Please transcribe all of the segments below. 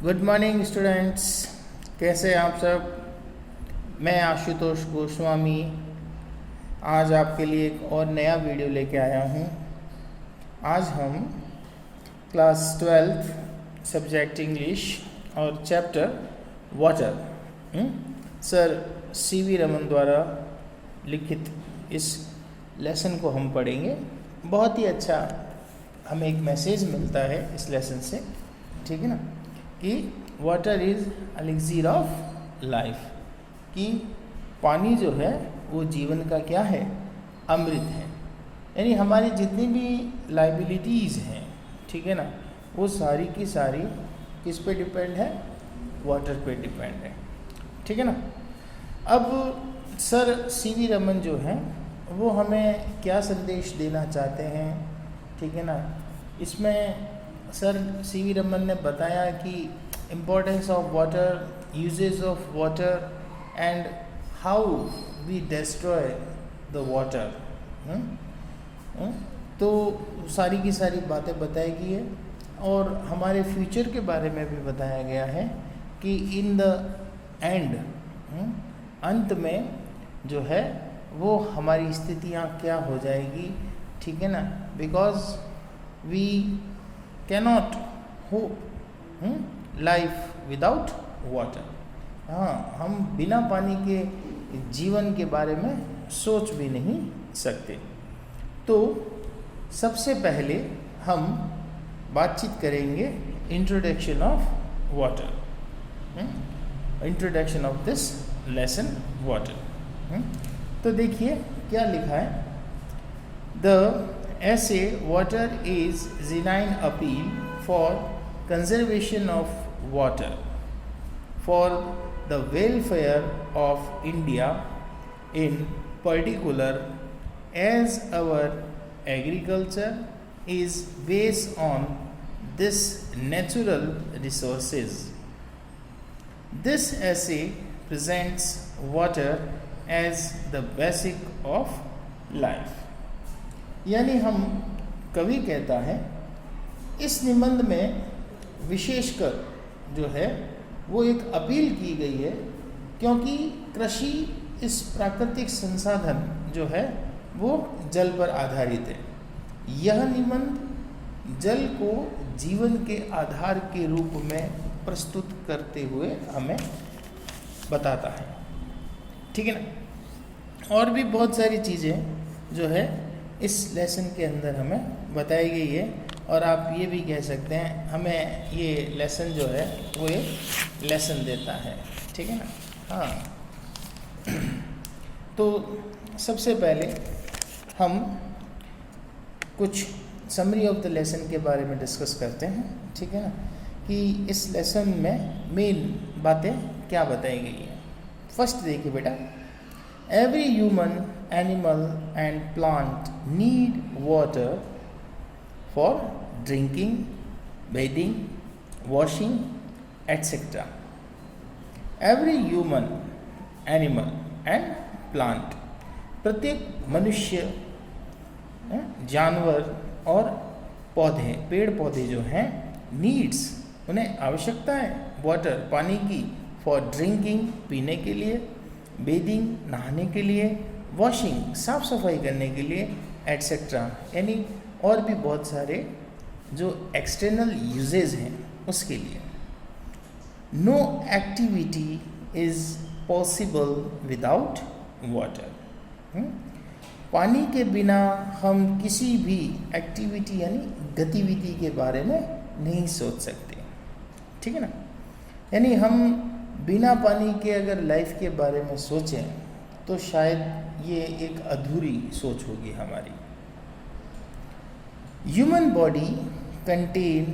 Good morning students, कैसे हैं आप सब। मैं आशुतोष गोस्वामी आज आपके लिए एक और नया वीडियो लेके आया हूँ। आज हम क्लास 12 सब्जेक्ट इंग्लिश और chapter water sir C V Raman द्वारा लिखित इस लेसन को हम पढ़ेंगे। बहुत ही अच्छा हमें एक मैसेज मिलता है इस लेसन से, ठीक है ना, कि water is elixir of life, कि पानी जो है वो जीवन का क्या है, अमृत है। यानी हमारी जितनी भी लाइबिलिटीज़ हैं, ठीक है ना, वो सारी की सारी किस पे डिपेंड है, वाटर पे डिपेंड है, ठीक है ना। अब सर सीवी रमन जो हैं वो हमें क्या संदेश देना चाहते हैं, ठीक है ना। इसमें सर सीवी रमन ने बताया कि importance of water, uses of water and how we destroy the water. तो सारी की सारी बातें बताई गई है और हमारे फ्यूचर के बारे में भी बताया गया है कि इन द एंड, अंत में जो है वो हमारी स्थितियाँ क्या हो जाएगी, ठीक है ना। Because we cannot hope life without water. हाँ, हम बिना पानी के जीवन के बारे में सोच भी नहीं सकते। तो सबसे पहले हम बातचीत करेंगे introduction of water, introduction of this lesson water. तो देखिए क्या लिखा है। The essay water is genuine appeal for conservation of water for the welfare of India in particular, as our agriculture is based on this natural resources. This essay presents water as the basic of life. यानी हम कवि कहता है इस निबंध में विशेषकर जो है वो एक अपील की गई है, क्योंकि कृषि इस प्राकृतिक संसाधन जो है वो जल पर आधारित है। यह निबंध जल को जीवन के आधार के रूप में प्रस्तुत करते हुए हमें बताता है, ठीक है ना। और भी बहुत सारी चीज़ें जो है इस लेसन के अंदर हमें बताई गई है, और आप ये भी कह सकते हैं हमें ये लेसन जो है वो एक लेसन देता है, ठीक है ना। हाँ, तो सबसे पहले हम कुछ समरी ऑफ द लेसन के बारे में डिस्कस करते हैं, ठीक है ना, कि इस लेसन में मेन बातें क्या बताई गई हैं। फर्स्ट देखिए बेटा, every human, animal and plant need water for drinking, bathing, washing, etc. Every human, animal and plant, प्रत्येक मनुष्य, जानवर और पौधे, पेड़ पौधे जो हैं, नीड्स, उन्हें आवश्यकता है वाटर, पानी की, फॉर ड्रिंकिंग, पीने के लिए, बेदिंग, नहाने के लिए, वॉशिंग, साफ सफाई करने के लिए, एट्सेट्रा, यानी और भी बहुत सारे जो एक्सटर्नल यूजेज हैं उसके लिए। No activity is possible without water. पानी के बिना हम किसी भी एक्टिविटी यानी गतिविधि के बारे में नहीं सोच सकते, ठीक है ना। यानी हम बिना पानी के अगर लाइफ के बारे में सोचें तो शायद ये एक अधूरी सोच होगी हमारी। Human body contain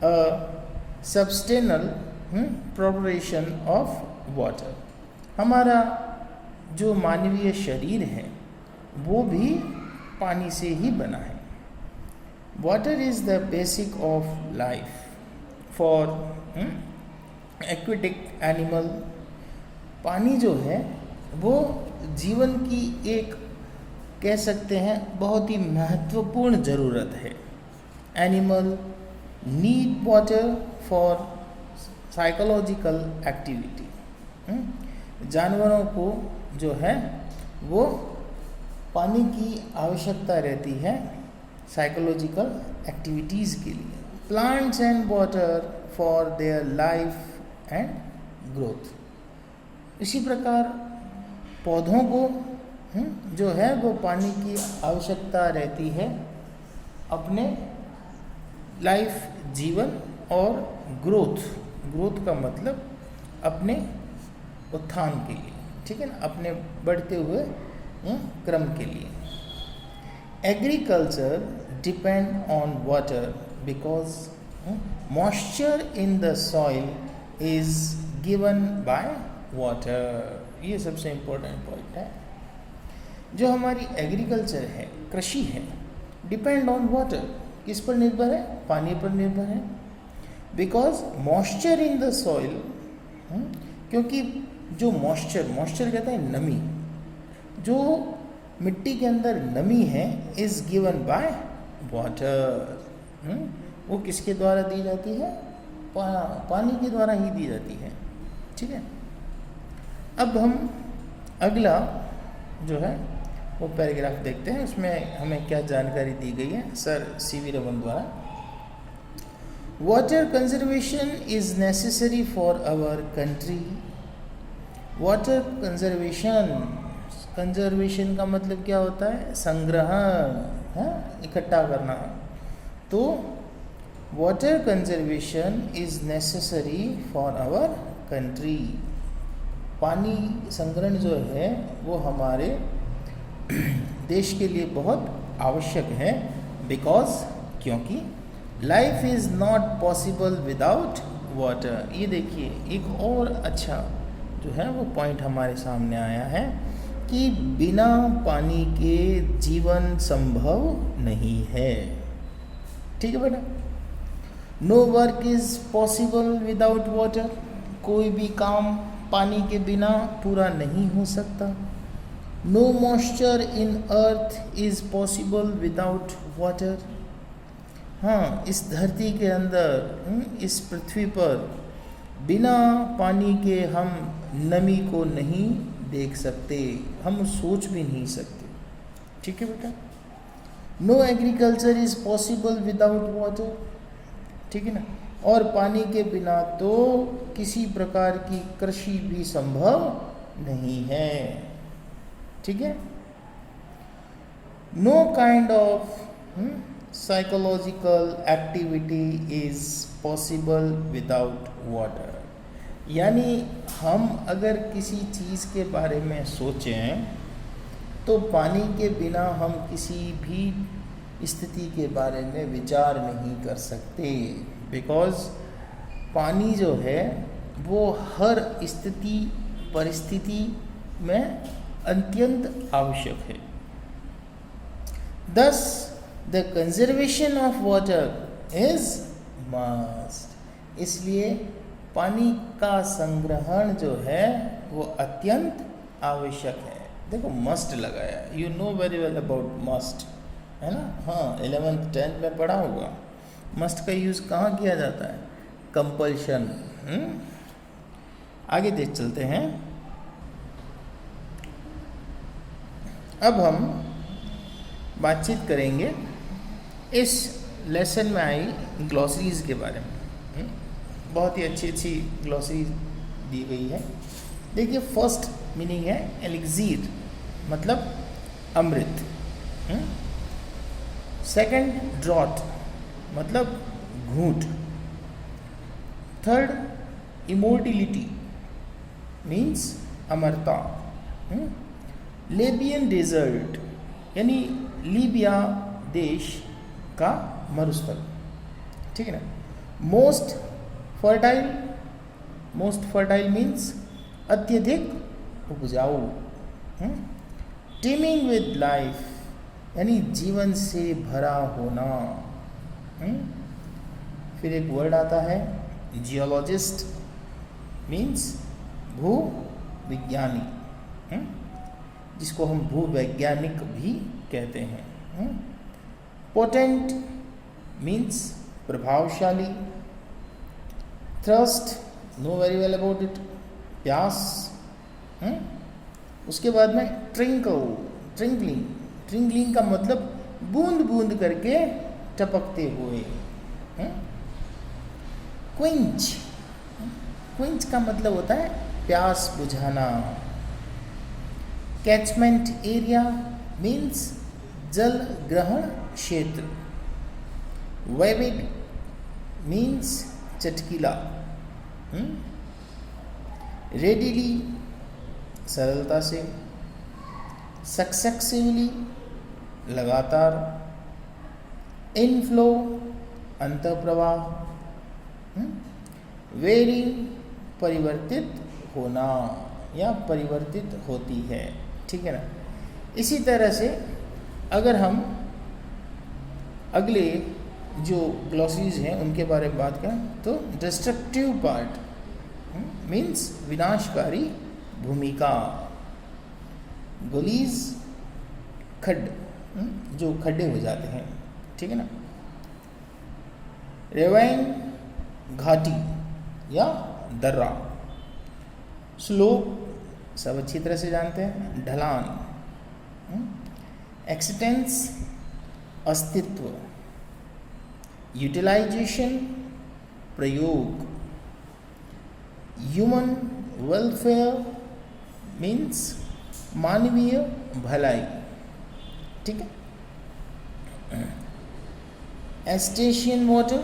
a substantial proportion of water. हमारा जो मानवीय शरीर है वो भी पानी से ही बना है। Water is the basic of life for aquatic animal. पानी जो है वो जीवन की एक, कह सकते हैं, बहुत ही महत्वपूर्ण ज़रूरत है। Animal need water for psychological activity. जानवरों को जो है वो पानी की आवश्यकता रहती है साइकोलॉजिकल एक्टिविटीज़ के लिए। Plants and water for their life and growth. इसी प्रकार पौधों को जो है वो पानी की आवश्यकता रहती है अपने लाइफ, जीवन और ग्रोथ का मतलब अपने उत्थान के लिए, ठीक है ना, अपने बढ़ते हुए क्रम के लिए। Agriculture depend on water because moisture in the soil is given by water. ये सबसे इम्पोर्टेंट पॉइंट है। जो हमारी एग्रीकल्चर है, कृषि है, डिपेंड ऑन वाटर, किस पर निर्भर है? पानी पर निर्भर है। Because moisture in the soil, क्योंकि जो मॉइस्चर कहता है नमी, जो मिट्टी के अंदर नमी है इज गिवन बाय वाटर। वो किसके द्वारा दी जाती है? पानी के द्वारा ही दी जाती है, ठीक है। अब हम अगला जो है वो पैराग्राफ देखते हैं, उसमें हमें क्या जानकारी दी गई है सर सीवी रमन द्वारा। Water conservation is necessary for our country. Water conservation का मतलब क्या होता है? संग्रहण, इकट्ठा करना। तो water conservation is necessary for our country. पानी संग्रहण जो है वो हमारे देश के लिए बहुत आवश्यक है। बिकॉज, क्योंकि life is not possible without water. ये देखिए एक और अच्छा जो है वो पॉइंट हमारे सामने आया है कि बिना पानी के जीवन संभव नहीं है, ठीक है बेटा। No work is possible without water. कोई भी काम पानी के बिना पूरा नहीं हो सकता। No moisture in earth is possible without water. हाँ, इस धरती के अंदर, इस पृथ्वी पर बिना पानी के हम नमी को नहीं देख सकते, हम सोच भी नहीं सकते, ठीक है बेटा। No agriculture is possible without water, ठीक है ना। और पानी के बिना तो किसी प्रकार की कृषि भी संभव नहीं है, ठीक है। No kind of psychological activity is possible without water. यानी हम अगर किसी चीज़ के बारे में सोचें तो पानी के बिना हम किसी भी स्थिति के बारे में विचार नहीं कर सकते। बिकॉज पानी जो है वो हर स्थिति परिस्थिति में अत्यंत आवश्यक है। Thus, the conservation of water is must। इसलिए पानी का संग्रहण जो है वो अत्यंत आवश्यक है। देखो मस्ट लगाया, you know very well about must, है ना। हाँ, 11th 10th में पढ़ा होगा। मस्ट का यूज़ कहाँ किया जाता है? कंपल्शन। आगे देख चलते हैं। अब हम बातचीत करेंगे इस लेसन में आई ग्लॉसरीज़ के बारे में। बहुत ही अच्छी अच्छी ग्लॉसरी दी गई है। देखिए, फर्स्ट मीनिंग है एलिक्सीर, मतलब अमृत। सेकंड, ड्रॉट, मतलब घूंट। थर्ड, इमोर्टिलिटी, मीन्स अमरता। लेबियन डेजर्ट, यानी लीबिया देश का मरुस्थल, ठीक है ना। मोस्ट फर्टाइल मीन्स अत्यधिक उपजाऊ। टीमिंग विद लाइफ, यानी जीवन से भरा होना। फिर एक वर्ड आता है जियोलॉजिस्ट, मीन्स भूविज्ञानी, जिसको हम भूवैज्ञानिक भी कहते हैं। पोटेंट मीन्स प्रभावशाली। Thrust know very well about it, प्यास। उसके बाद में ट्रिंकलिंग, ट्रिंकलिंग का मतलब बूंद बूंद करके टपकते हुए। क्विंच, क्विंच का मतलब होता है प्यास बुझाना। कैचमेंट एरिया मीन्स जल ग्रहण क्षेत्र। वाइविड मीन्स चटकीला। रेडिली सरलता से। सक्सेसिवली लगातार। इनफ्लो अंतःप्रवाह। वेरिंग परिवर्तित होना या परिवर्तित होती है, ठीक है ना। इसी तरह से अगर हम अगले जो ग्लॉसीज हैं उनके बारे में बात करें तो डिस्ट्रक्टिव पार्ट मीन्स विनाशकारी भूमिका। गलीज खड्ड, जो खड्डे हो जाते हैं, ठीक है ना। रेवाइन घाटी या दर्रा। स्लोप सब अच्छी तरह से जानते हैं, ढलान। एक्सटेंस अस्तित्व। यूटिलाइजेशन प्रयोग। ह्यूमन वेलफेयर मीन्स मानवीय भलाई, ठीक है। एस्टेशियन वाटर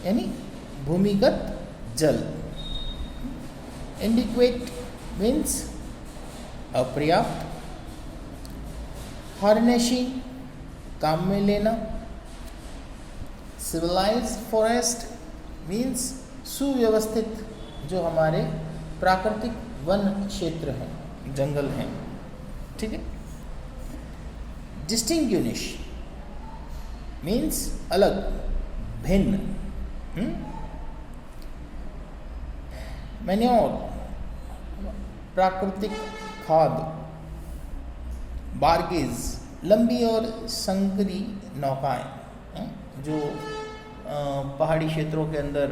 यानी भूमिगत जल। इनडिक्वेट मीन्स अपर्याप्त। हार्नेशिंग काम में लेना। सिविलाइज्ड फॉरेस्ट मीन्स सुव्यवस्थित जो हमारे प्राकृतिक वन क्षेत्र हैं, जंगल हैं, ठीक है। डिस्टिंग्विश मीन्स अलग, भिन्न। मैन्योर प्राकृतिक खाद। बार्गेज लंबी और संकरी नौकाएं, जो पहाड़ी क्षेत्रों के अंदर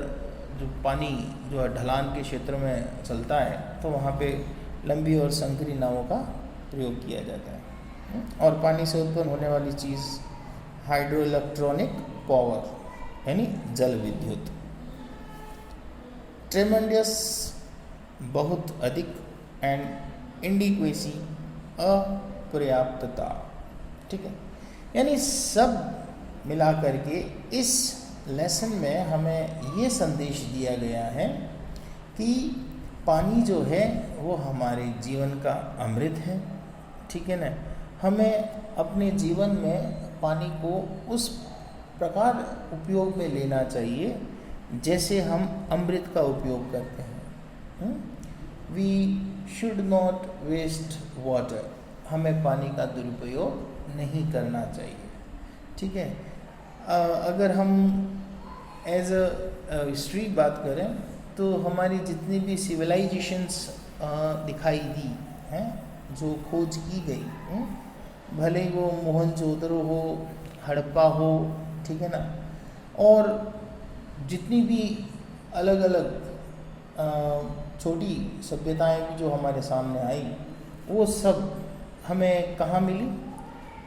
जो पानी जो है ढलान के क्षेत्र में चलता है तो वहाँ पे लंबी और संकरी नावों का प्रयोग किया जाता है। और पानी से उत्पन्न होने वाली चीज़ हाइड्रो इलेक्ट्रॉनिक पावर यानी जल विद्युत। ट्रेमेंडियस बहुत अधिक एंड इंडिक्वेसी अपर्याप्तता, ठीक है। यानी सब मिला करके इस लेसन में हमें ये संदेश दिया गया है कि पानी जो है वो हमारे जीवन का अमृत है, ठीक है ना। हमें अपने जीवन में पानी को उस प्रकार उपयोग में लेना चाहिए जैसे हम अमृत का उपयोग करते हैं। We should not waste water, हमें पानी का दुरुपयोग नहीं करना चाहिए, ठीक है। अगर हम एज अ हिस्ट्री बात करें तो हमारी जितनी भी सिविलाइजेशंस दिखाई दी हैं, जो खोज की गई, भले ही वो मोहनजोदड़ो हो, हड़प्पा हो, ठीक है ना, और जितनी भी अलग अलग छोटी सभ्यताएं भी जो हमारे सामने आई, वो सब हमें कहाँ मिली?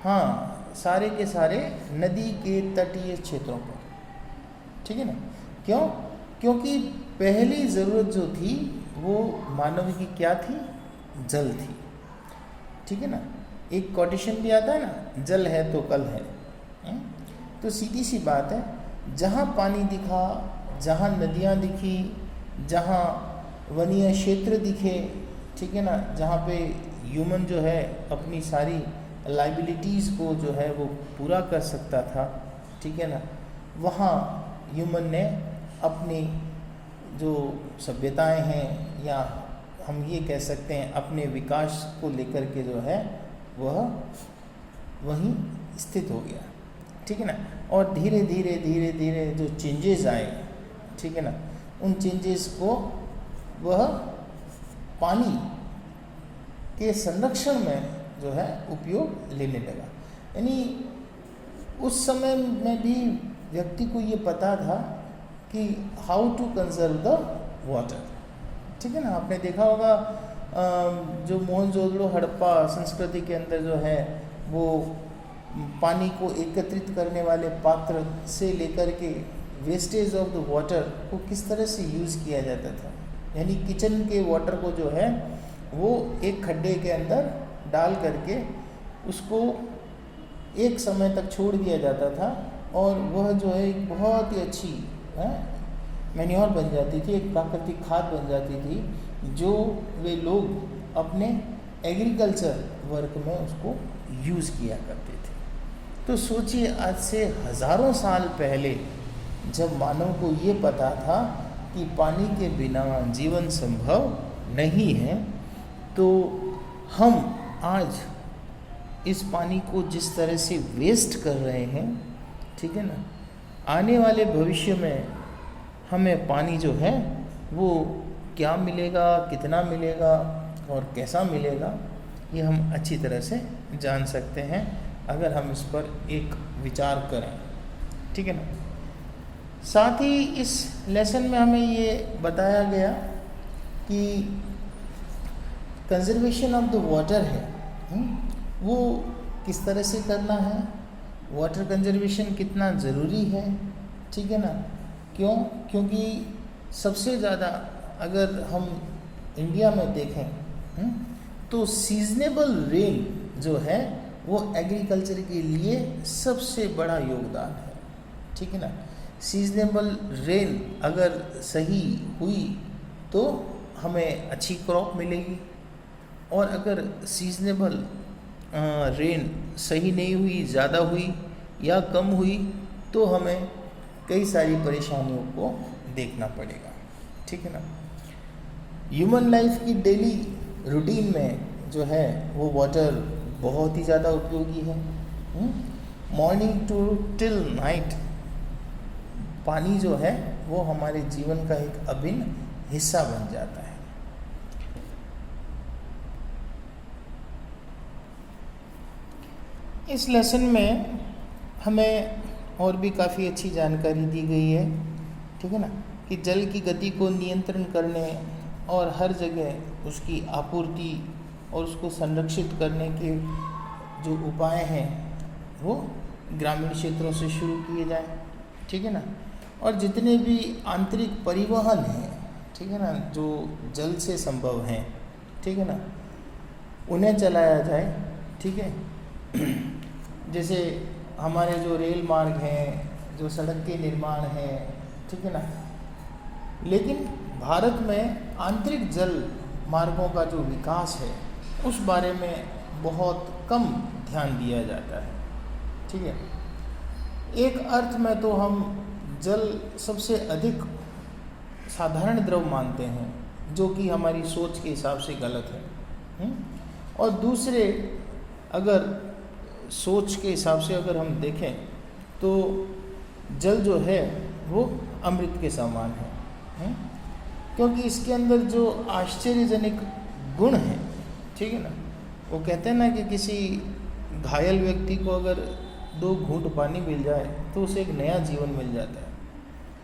हाँ, सारे के सारे नदी के तटीय क्षेत्रों पर, ठीक है ना। क्यों? क्योंकि पहली ज़रूरत जो थी वो मानव की क्या थी? जल थी, ठीक है ना। एक कोटेशन भी आता है ना, जल है तो कल है। तो सीधी सी बात है, जहाँ पानी दिखा, जहाँ नदियाँ दिखी, जहाँ वनीय क्षेत्र दिखे, ठीक है ना, जहाँ पे ह्यूमन जो है अपनी सारी लाइबिलिटीज़ को जो है वो पूरा कर सकता था, ठीक है ना, वहाँ ह्यूमन ने अपनी जो सभ्यताएं हैं, या हम ये कह सकते हैं अपने विकास को लेकर के जो है वह वहीं स्थित हो गया, ठीक है ना। और धीरे धीरे धीरे धीरे जो चेंजेस आए, ठीक है ना, उन चेंजेस को वह पानी के संरक्षण में जो है उपयोग लेने लगा। यानी उस समय में भी व्यक्ति को ये पता था कि how to conserve the water, ठीक है ना। आपने देखा होगा जो मोहनजोदड़ो हड़प्पा संस्कृति के अंदर जो है वो पानी को एकत्रित करने वाले पात्र से लेकर के वेस्टेज ऑफ द वाटर को किस तरह से यूज़ किया जाता था। यानी किचन के वाटर को जो है वो एक खड्डे के अंदर डाल करके उसको एक समय तक छोड़ दिया जाता था और वह जो है एक बहुत ही अच्छी मैन्योर बन जाती थी, एक प्राकृतिक खाद बन जाती थी जो वे लोग अपने एग्रीकल्चर वर्क में उसको यूज़ किया करते थे। तो सोचिए आज से हज़ारों साल पहले जब मानव को ये पता था कि पानी के बिना जीवन संभव नहीं है, तो हम आज इस पानी को जिस तरह से वेस्ट कर रहे हैं, ठीक है ना, आने वाले भविष्य में हमें पानी जो है वो क्या मिलेगा, कितना मिलेगा और कैसा मिलेगा, ये हम अच्छी तरह से जान सकते हैं अगर हम इस पर एक विचार करें, ठीक है ना। साथ ही इस लेसन में हमें ये बताया गया कि कंजर्वेशन ऑफ द वाटर है, वो किस तरह से करना है, वाटर कंजर्वेशन कितना ज़रूरी है, ठीक है ना। क्यों? क्योंकि सबसे ज़्यादा अगर हम इंडिया में देखें तो सीजनेबल रेन जो है वो एग्रीकल्चर के लिए सबसे बड़ा योगदान है, ठीक है ना। सीजनेबल रेन अगर सही हुई तो हमें अच्छी क्रॉप मिलेगी और अगर सीजनेबल रेन सही नहीं हुई, ज़्यादा हुई या कम हुई तो हमें कई सारी परेशानियों को देखना पड़ेगा, ठीक है ना। ह्यूमन लाइफ की डेली रूटीन में जो है वो वाटर बहुत ही ज़्यादा उपयोगी है। मॉर्निंग टू टिल नाइट पानी जो है वो हमारे जीवन का एक अभिन्न हिस्सा बन जाता है। इस लेसन में हमें और भी काफ़ी अच्छी जानकारी दी गई है, ठीक है ना, कि जल की गति को नियंत्रण करने और हर जगह उसकी आपूर्ति और उसको संरक्षित करने के जो उपाय हैं वो ग्रामीण क्षेत्रों से शुरू किए जाएं, ठीक है ना। और जितने भी आंतरिक परिवहन हैं, ठीक है ना, जो जल से संभव हैं, ठीक है ना, उन्हें चलाया जाए, ठीक है। जैसे हमारे जो रेल मार्ग हैं, जो सड़क के निर्माण हैं, ठीक है ना। लेकिन भारत में आंतरिक जल मार्गों का जो विकास है उस बारे में बहुत कम ध्यान दिया जाता है, ठीक है। एक अर्थ में तो हम जल सबसे अधिक साधारण द्रव मानते हैं जो कि हमारी सोच के हिसाब से गलत है। और दूसरे अगर सोच के हिसाब से अगर हम देखें तो जल जो है वो अमृत के समान है, क्योंकि इसके अंदर जो आश्चर्यजनक गुण हैं, ठीक है ना। वो कहते हैं ना कि किसी घायल व्यक्ति को अगर 2 घूंट पानी मिल जाए तो उसे एक नया जीवन मिल जाता है।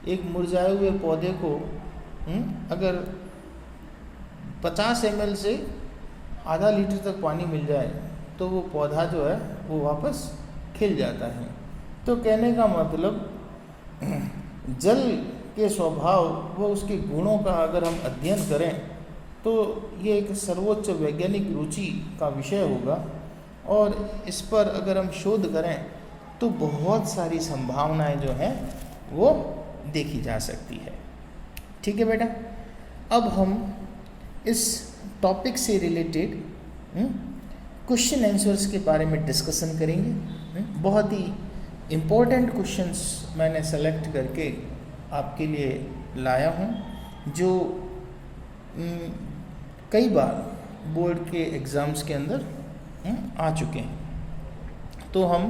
एक मुरझाए हुए पौधे को अगर 50 ml से आधा लीटर तक पानी मिल जाए तो वो पौधा जो है वो वापस खिल जाता है। तो कहने का मतलब जल के स्वभाव व उसके गुणों का अगर हम अध्ययन करें तो ये एक सर्वोच्च वैज्ञानिक रुचि का विषय होगा और इस पर अगर हम शोध करें तो बहुत सारी संभावनाएं जो हैं वो देखी जा सकती है, ठीक है बेटा। अब हम इस टॉपिक से रिलेटेड क्वेश्चन आंसर्स के बारे में डिस्कशन करेंगे। बहुत ही इम्पोर्टेंट क्वेश्चंस मैंने सेलेक्ट करके आपके लिए लाया हूँ जो कई बार बोर्ड के एग्ज़ाम्स के अंदर आ चुके हैं। तो हम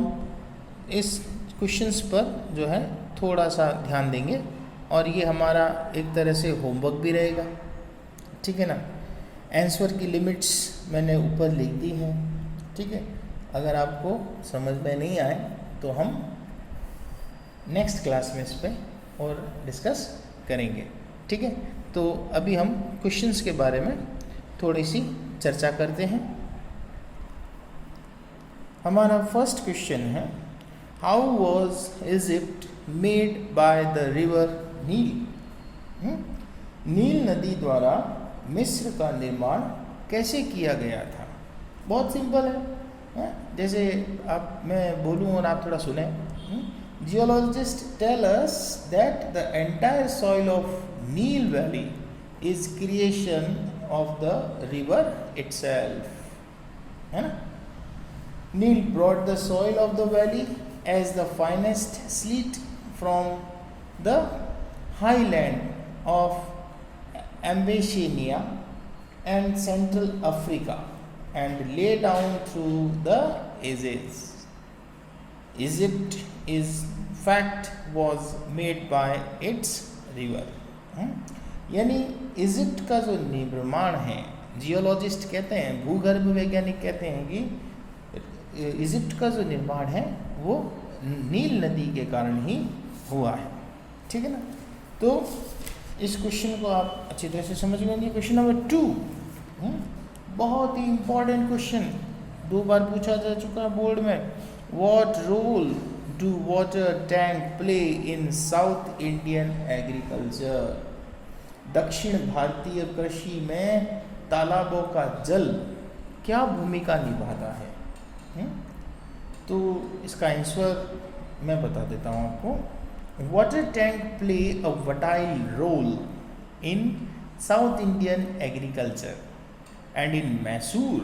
इस क्वेश्चंस पर जो है थोड़ा सा ध्यान देंगे और ये हमारा एक तरह से होमवर्क भी रहेगा, ठीक है ना। आंसर की लिमिट्स मैंने ऊपर लिख दी हैं, ठीक है। अगर आपको समझ में नहीं आए तो हम नेक्स्ट क्लास में इस पर और डिस्कस करेंगे, ठीक है। तो तो अभी हम क्वेश्चंस के बारे में थोड़ी सी चर्चा करते हैं। हमारा फर्स्ट क्वेश्चन है, how was Egypt made by the river Nile? Nile नदी द्वारा मिस्र का निर्माण कैसे किया गया था? बहुत सिंपल है, जैसे आप मैं बोलूँ और आप थोड़ा सुने। Geologist tell us that the entire soil of Nile valley is creation of the river itself, है ना। Nile brought the soil of the valley as the finest sleet from the highland of Abyssinia and Central Africa and lay down through the ages. Egypt is fact was made by its river. यानी Egypt का जो निर्माण है, geologist कहते हैं, भूगर्भ वैज्ञानिक कहते हैं कि इजिप्ट का जो निर्माण है वो नील नदी के कारण ही हुआ है, ठीक है ना। तो इस क्वेश्चन को आप अच्छी तरह से समझ लेंगे। क्वेश्चन नंबर 2, बहुत ही इंपॉर्टेंट क्वेश्चन, 2 बार पूछा जा चुका है बोर्ड में। What role do water tank play in South Indian agriculture? दक्षिण भारतीय कृषि में तालाबों का जल क्या भूमिका निभाता है? तो इसका आंसर मैं बता देता हूँ आपको। Water tank play a vital role in South Indian agriculture and in Mysore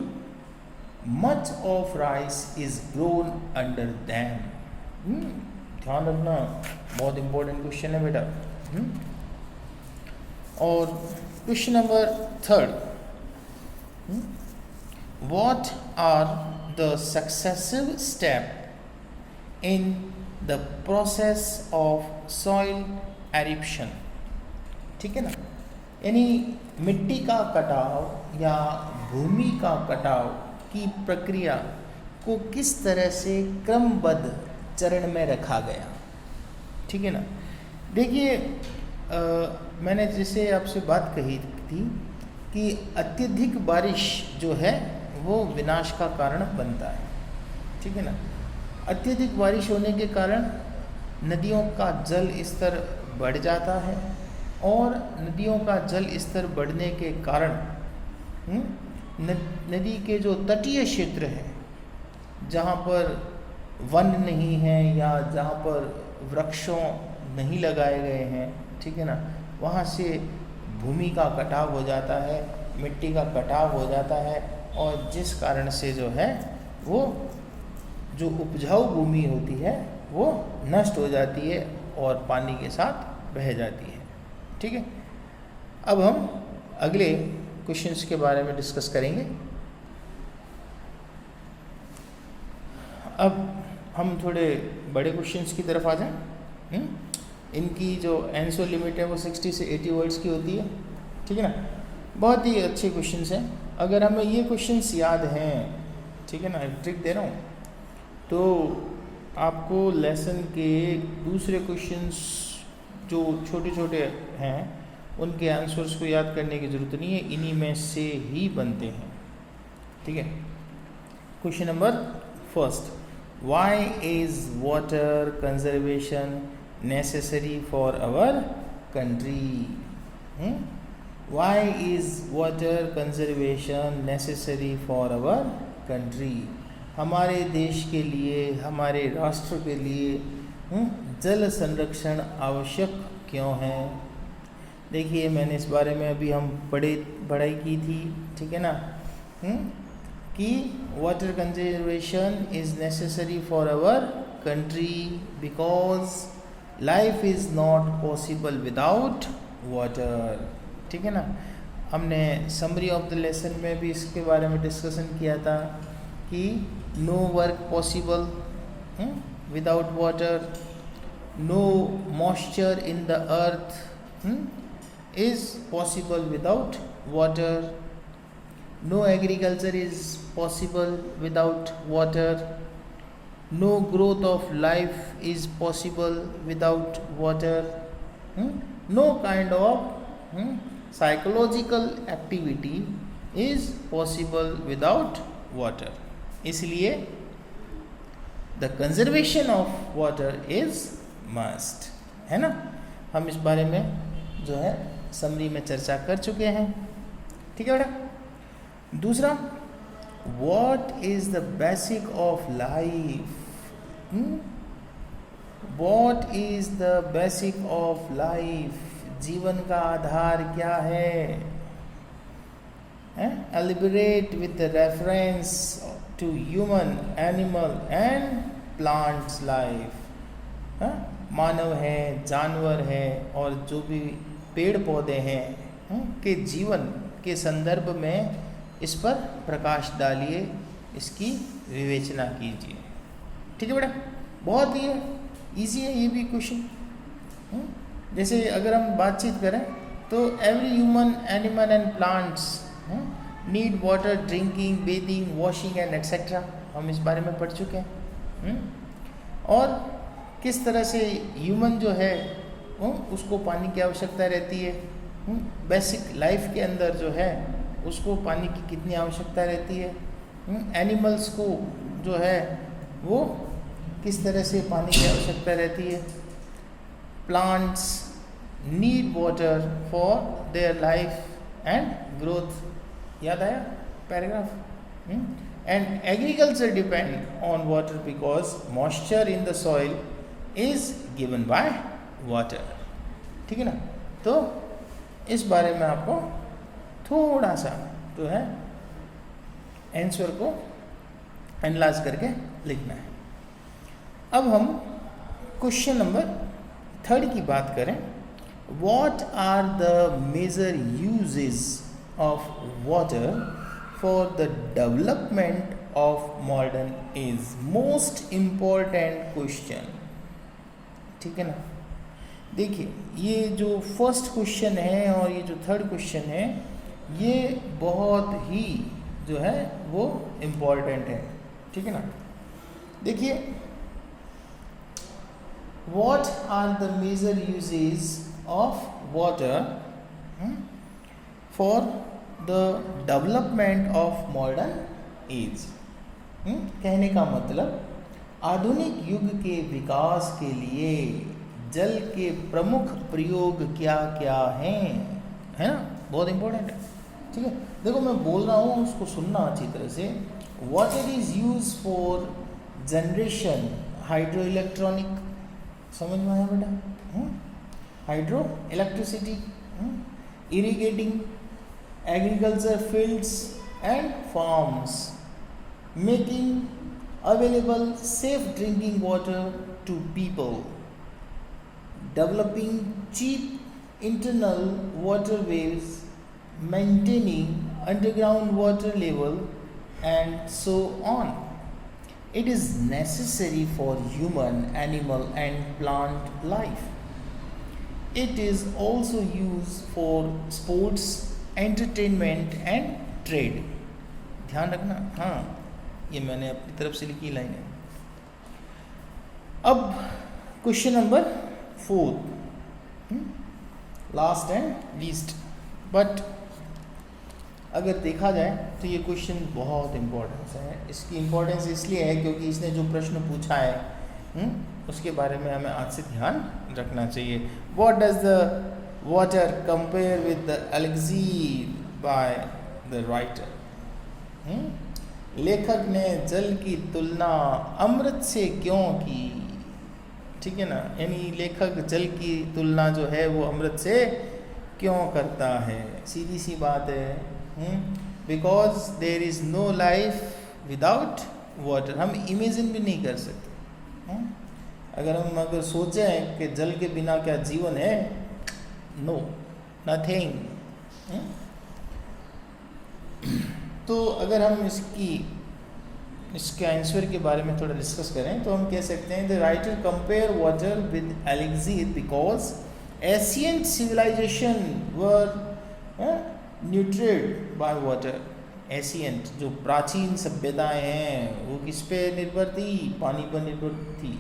much of rice is grown under them. ध्यान रखना, बहुत इंपॉर्टेंट क्वेश्चन है बेटा। और question number 3, what are the successive step in the process of soil erosion? ठीक है ना, यानी मिट्टी का कटाव या भूमि का कटाव की प्रक्रिया को किस तरह से क्रमबद्ध चरण में रखा गया, ठीक है ना। देखिए, मैंने जैसे आपसे बात कही थी कि अत्यधिक बारिश जो है वो विनाश का कारण बनता है, ठीक है ना। अत्यधिक बारिश होने के कारण नदियों का जल स्तर बढ़ जाता है और नदियों का जल स्तर बढ़ने के कारण नदी के जो तटीय क्षेत्र है, जहाँ पर वन नहीं है या जहाँ पर वृक्षों नहीं लगाए गए हैं, ठीक है ना, वहाँ से भूमि का कटाव हो जाता है, मिट्टी का कटाव हो जाता है और जिस कारण से जो है वो जो उपजाऊ भूमि होती है वो नष्ट हो जाती है और पानी के साथ बह जाती है, ठीक है। अब हम अगले क्वेश्चंस के बारे में डिस्कस करेंगे। अब हम थोड़े बड़े क्वेश्चंस की तरफ आ जाएं। इनकी जो आंसर लिमिट है वो 60 से 80 वर्ड्स की होती है, ठीक है ना। बहुत ही अच्छे क्वेश्चंस हैं। अगर हमें ये क्वेश्चंस याद हैं, ठीक है ना, ट्रिक दे रहा हूँ, तो आपको लेसन के दूसरे क्वेश्चंस जो छोटे छोटे हैं उनके आंसर्स को याद करने की ज़रूरत नहीं है, इन्हीं में से ही बनते हैं, ठीक है। Question number 1, why is water conservation necessary for our country? Why is water conservation necessary for our country? हमारे देश के लिए, हमारे राष्ट्र के लिए जल संरक्षण आवश्यक क्यों है? देखिए, मैंने इस बारे में अभी हम पढ़ाई की थी, ठीक है ना, कि water conservation is necessary for our country because life is not possible without water, ठीक है ना। हमने समरी ऑफ द लेसन में भी इसके बारे में डिस्कशन किया था कि no work possible without water, no moisture in the earth is possible without water, no agriculture is possible without water, no growth of life is possible without water, no kind of psychological activity is possible without water, इसलिए the conservation of water is must, है ना। हम इस बारे में जो है summary में चर्चा कर चुके हैं, ठीक है बेटा। दूसरा, what is the basic of life, what is the basic of life, जीवन का आधार क्या है, elaborate with the reference to human, animal and plants life, मानव है, जानवर है और जो भी पेड़ पौधे हैं के जीवन के संदर्भ में इस पर प्रकाश डालिए, इसकी विवेचना कीजिए, ठीक है बेटा। बहुत ही ईजी है ये भी क्वेश्चन। जैसे अगर हम बातचीत करें तो every human, animal and plants need water, drinking, bathing, washing and etcetera, हम इस बारे में पढ़ चुके हैं। और किस तरह से ह्यूमन जो है उसको पानी की आवश्यकता रहती है, बेसिक लाइफ के अंदर जो है उसको पानी की कितनी आवश्यकता रहती है, एनिमल्स को जो है वो किस तरह से पानी की आवश्यकता रहती है, plants need water for their life and growth, याद आया paragraph. And agriculture depend on water because moisture in the soil is given by water, ठीक है ना। तो इस बारे में आपको थोड़ा सा जो है आंसर को एनालाइज करके लिखना है। अब हम क्वेश्चन नंबर 3 की बात करें, what are the major uses of water for the development of modern age, most important question, ठीक है ना। देखिए ये जो फर्स्ट क्वेश्चन है और ये जो थर्ड क्वेश्चन है ये बहुत ही जो है वो इम्पॉर्टेंट है, ठीक है ना। देखिए what are the major uses of water for the development of modern age, कहने का मतलब आधुनिक युग के विकास के लिए जल के प्रमुख प्रयोग क्या क्या हैं, है ना, बहुत इंपॉर्टेंट है, ठीक है। देखो मैं बोल रहा हूँ उसको सुनना अच्छी तरह से। Water is use for generation, hydro electronic, समझ में आया बेटा, hydro electricity, irrigating, agriculture fields and farms, making available safe drinking water to people, developing cheap internal waterways, maintaining underground water level and so on. It is necessary for human, animal and plant life. It is also used for sports, entertainment and trade. ध्यान रखना, हाँ ये मैंने अपनी तरफ से लिखी line है। अब question number 4, last and least, but अगर देखा जाए तो ये क्वेश्चन बहुत इम्पोर्टेंस है। इसकी इम्पोर्टेंस इसलिए है क्योंकि इसने जो प्रश्न पूछा है उसके बारे में हमें आज से ध्यान रखना चाहिए। What does the water compare with the elixir by the writer, लेखक ने जल की तुलना अमृत से क्यों की, ठीक है ना। यानी लेखक जल की तुलना जो है वो अमृत से क्यों करता है, सीधी सी बात है, because there is no life without water. हम इमेजिन भी नहीं कर सकते, अगर सोचें कि जल के बिना क्या जीवन है, नो, नथिंग। तो अगर हम इसके आंसर के बारे में थोड़ा डिस्कस करें तो हम कह सकते हैं the writer compare water with elixir because ancient civilization were nurtured by water. Ancient जो प्राचीन सभ्यताएं हैं वो किस पे निर्भर थी, पानी पर निर्भर थी।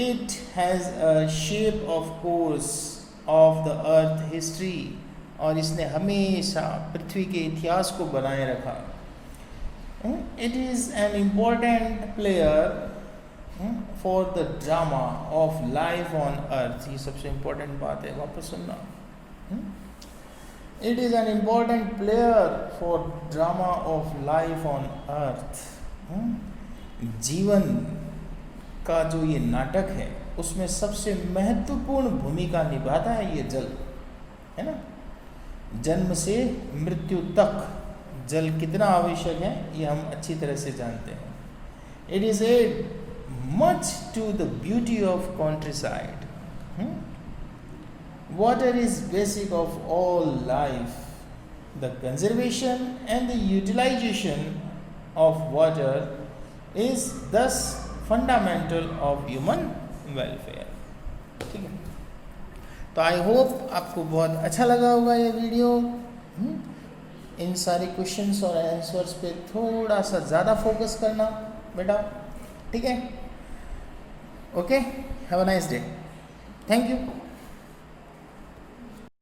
It has a shape of course of the earth history और इसने हमेशा पृथ्वी के इतिहास को बनाए रखा। It is an important player for the drama of life on earth. ये सबसे इम्पोर्टेंट बात है, वापस सुनना। It is an important player for drama of life on earth. जीवन का जो ये नाटक है उसमें सबसे महत्वपूर्ण भूमिका निभाता है ये जल, है ना। जन्म से मृत्यु तक जल कितना आवश्यक है ये हम अच्छी तरह से जानते हैं। It is add much to the beauty of countryside. Water is basic of all life. The conservation and the utilization of water is thus fundamental of human welfare. ठीक है, तो आई होप आपको बहुत अच्छा लगा होगा ये वीडियो। इन सारे क्वेश्चंस और आंसर्स पे थोड़ा सा ज़्यादा फोकस करना बेटा, ठीक है। Okay, have a nice day, thank you.